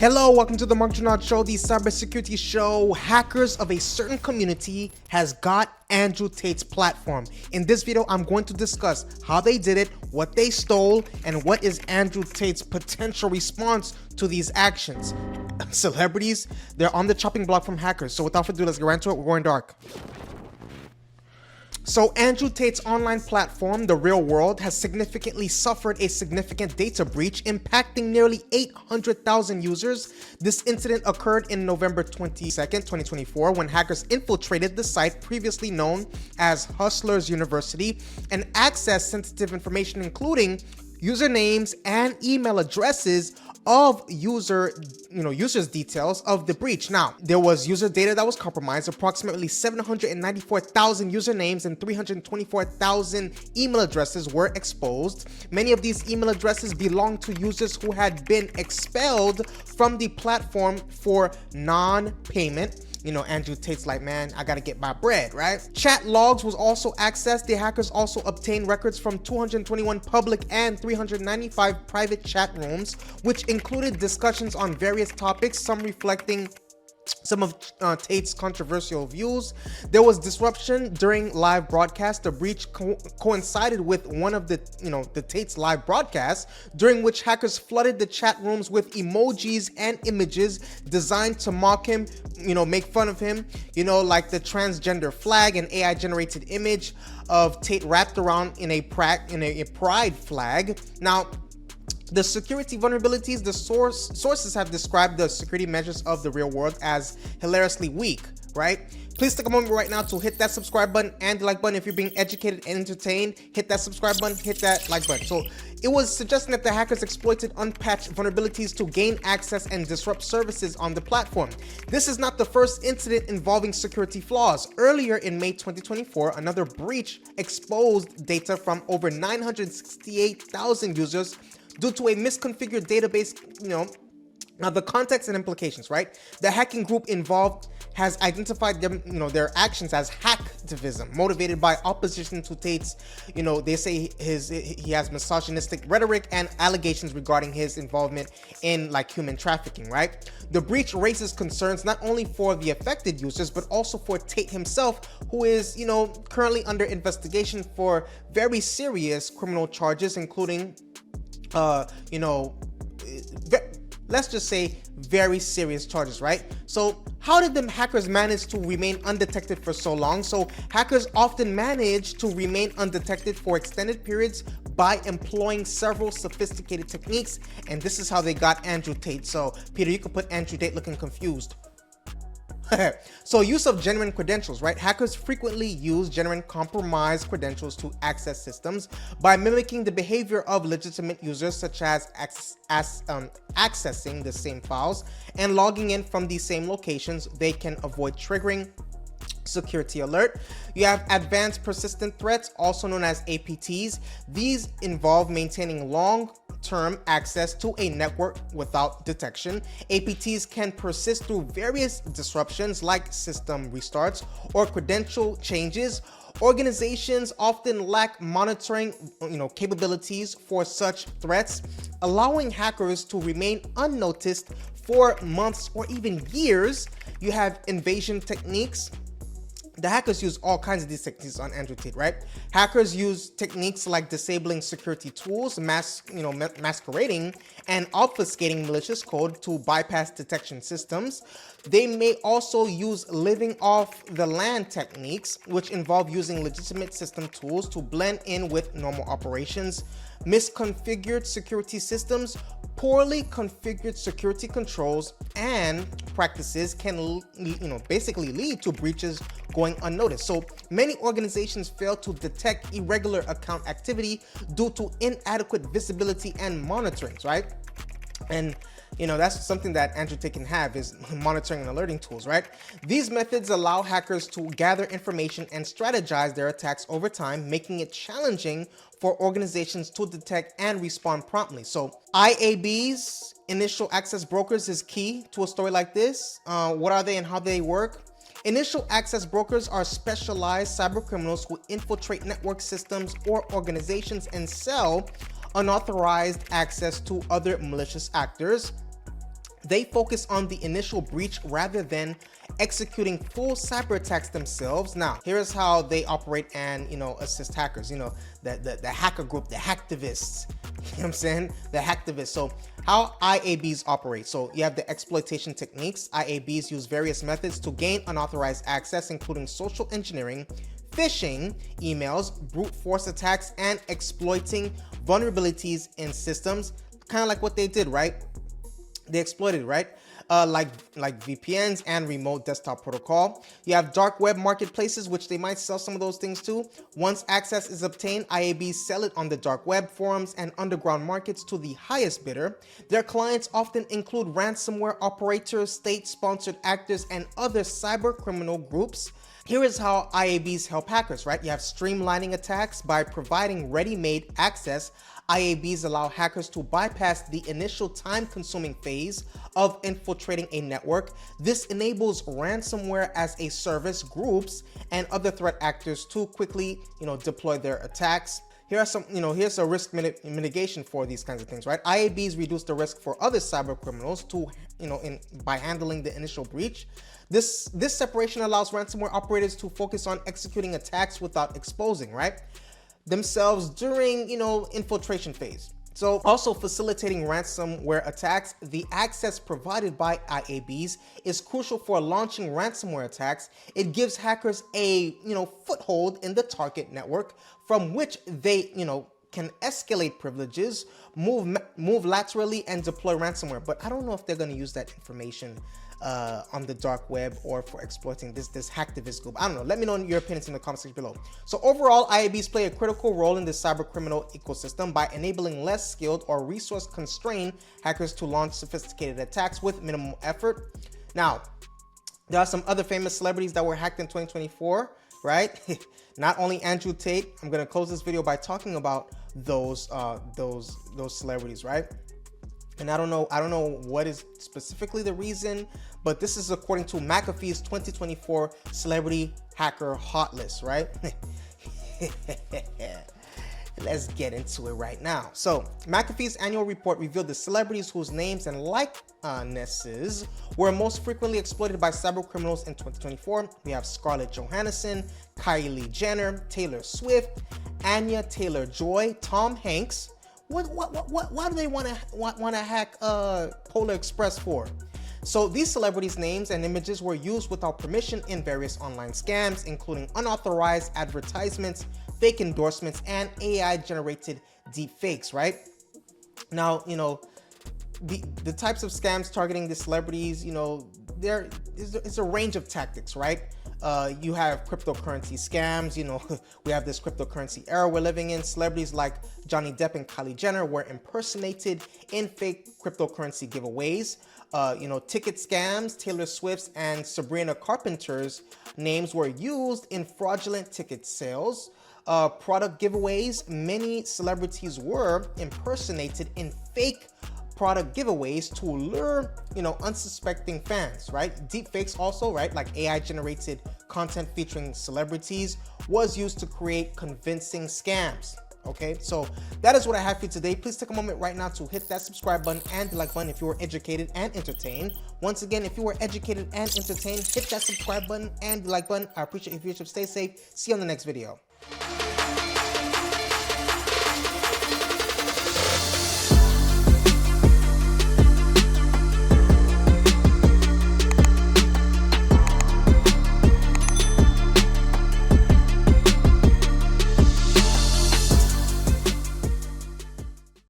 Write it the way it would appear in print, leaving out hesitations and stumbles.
Hello, welcome to the Mark Junod Show, the cybersecurity show. Hackers of a certain community has got Andrew Tate's platform. In this video, I'm going to discuss how they did it, what they stole, and what is Andrew Tate's potential response to these actions. Celebrities, they're on the chopping block from hackers. So without further ado, let's get right into it. We're going dark. So Andrew Tate's online platform, The Real World, has significantly suffered a significant data breach, impacting nearly 800,000 users. This incident occurred in November 22nd, 2024, when hackers infiltrated the site previously known as Hustlers University and accessed sensitive information, including usernames and email addresses of users' details of the breach. Now, there was user data that was compromised. Approximately 794,000 usernames and 324,000 email addresses were exposed. Many of these email addresses belonged to users who had been expelled from the platform for non-payment. Andrew Tate's like, man, I gotta get my bread, right? Chat logs was also accessed. The hackers also obtained records from 221 public and 395 private chat rooms, which included discussions on various topics, some reflecting some of Tate's controversial views. There was disruption during live broadcast. The breach coincided with one of the Tate's live broadcasts, during which hackers flooded the chat rooms with emojis and images designed to mock him, make fun of him, like the transgender flag, an AI generated image of Tate wrapped around in a pride flag. Now, the security vulnerabilities, the sources have described the security measures of The Real World as hilariously weak, right? Please take a moment right now to hit that subscribe button and the like button. If you're being educated and entertained, hit that subscribe button, hit that like button. So it was suggesting that the hackers exploited unpatched vulnerabilities to gain access and disrupt services on the platform. This is not the first incident involving security flaws. Earlier in May 2024, another breach exposed data from over 968,000 users due to a misconfigured database. Now the context and implications, right? The hacking group involved has identified them, their actions as hacktivism, motivated by opposition to Tate's, they say he has misogynistic rhetoric and allegations regarding his involvement in human trafficking, right? The breach raises concerns not only for the affected users, but also for Tate himself, who is, currently under investigation for very serious criminal charges, including let's just say very serious charges, right? So how did the hackers manage to remain undetected for so long? So hackers often manage to remain undetected for extended periods by employing several sophisticated techniques, and this is how they got Andrew Tate. So Peter, you could put Andrew Tate looking confused. So use of genuine credentials, right? Hackers frequently use genuine compromised credentials to access systems by mimicking the behavior of legitimate users, such as accessing the same files and logging in from the same locations. They can avoid triggering security alert. You have advanced persistent threats, also known as APTs. These involve maintaining long-term access to a network without detection. APTs can persist through various disruptions like system restarts or credential changes. Organizations often lack monitoring capabilities for such threats, allowing hackers to remain unnoticed for months or even years. You have invasion techniques. The hackers use all kinds of these techniques on Andrew Tate, right? Hackers use techniques like disabling security tools, masquerading and obfuscating malicious code to bypass detection systems. They may also use living off the land techniques, which involve using legitimate system tools to blend in with normal operations. Misconfigured security systems, poorly configured security controls and practices can basically lead to breaches going unnoticed. So many organizations fail to detect irregular account activity due to inadequate visibility and monitoring, right? And that's something that Andrew Tate can have, is monitoring and alerting tools, right? These methods allow hackers to gather information and strategize their attacks over time, making it challenging for organizations to detect and respond promptly. So IABs, initial access brokers, is key to a story like this. What are they and how they work? Initial access brokers are specialized cyber criminals who infiltrate network systems or organizations and sell unauthorized access to other malicious actors. They focus on the initial breach rather than executing full cyber attacks themselves. Now, here's how they operate and, assist hackers, the hacker group, the hacktivists, you know what I'm saying? The hacktivists. So how IABs operate. So you have the exploitation techniques. IABs use various methods to gain unauthorized access, including social engineering, phishing emails, brute force attacks, and exploiting vulnerabilities in systems, kind of like what they did, right? They exploited, right? Like VPNs and remote desktop protocol. You have dark web marketplaces, which they might sell some of those things too. Once access is obtained, IABs sell it on the dark web, forums, and underground markets to the highest bidder. Their clients often include ransomware operators, state-sponsored actors, and other cyber criminal groups. Here is how IABs help hackers, right? You have streamlining attacks by providing ready-made access. IABs allow hackers to bypass the initial time-consuming phase of infiltrating a network. This enables ransomware as a service groups and other threat actors to quickly, deploy their attacks. Here are some, here's a risk mitigation for these kinds of things, right? IABs reduce the risk for other cyber criminals to, by handling the initial breach. This separation allows ransomware operators to focus on executing attacks without exposing, right, themselves during, infiltration phase. So also facilitating ransomware attacks, the access provided by IABs is crucial for launching ransomware attacks. It gives hackers a, foothold in the target network from which they, can escalate privileges, move laterally, and deploy ransomware. But I don't know if they're going to use that information on the dark web or for exploiting this hacktivist group. I don't know. Let me know your opinions in the comment section below. So overall, IABs play a critical role in the cyber criminal ecosystem by enabling less skilled or resource constrained hackers to launch sophisticated attacks with minimal effort. Now, there are some other famous celebrities that were hacked in 2024, right? Not only Andrew Tate. I'm going to close this video by talking about those celebrities, right? And I don't know what is specifically the reason, but this is according to McAfee's 2024 Celebrity Hacker Hot List, right? Let's get into it right now. So McAfee's annual report revealed the celebrities whose names and likenesses were most frequently exploited by cyber criminals in 2024. We have Scarlett Johansson, Kylie Jenner, Taylor Swift, Anya Taylor-Joy, Tom Hanks. Why do they want to hack Polar Express for? So these celebrities' names and images were used without permission in various online scams, including unauthorized advertisements, fake endorsements, and AI-generated deepfakes, right? Now, the types of scams targeting the celebrities, there is a range of tactics, right? You have cryptocurrency scams. We have this cryptocurrency era we're living in. Celebrities like Johnny Depp and Kylie Jenner were impersonated in fake cryptocurrency giveaways. Ticket scams. Taylor Swift's and Sabrina Carpenter's names were used in fraudulent ticket sales. Product giveaways. Many celebrities were impersonated in fake product giveaways to lure, unsuspecting fans, right? Deepfakes also, right? Like AI generated content featuring celebrities was used to create convincing scams. Okay, so that is what I have for you today. Please take a moment right now to hit that subscribe button and the like button if you were educated and entertained. Once again, if you were educated and entertained, hit that subscribe button and the like button. I appreciate your viewership. Stay safe. See you on the next video.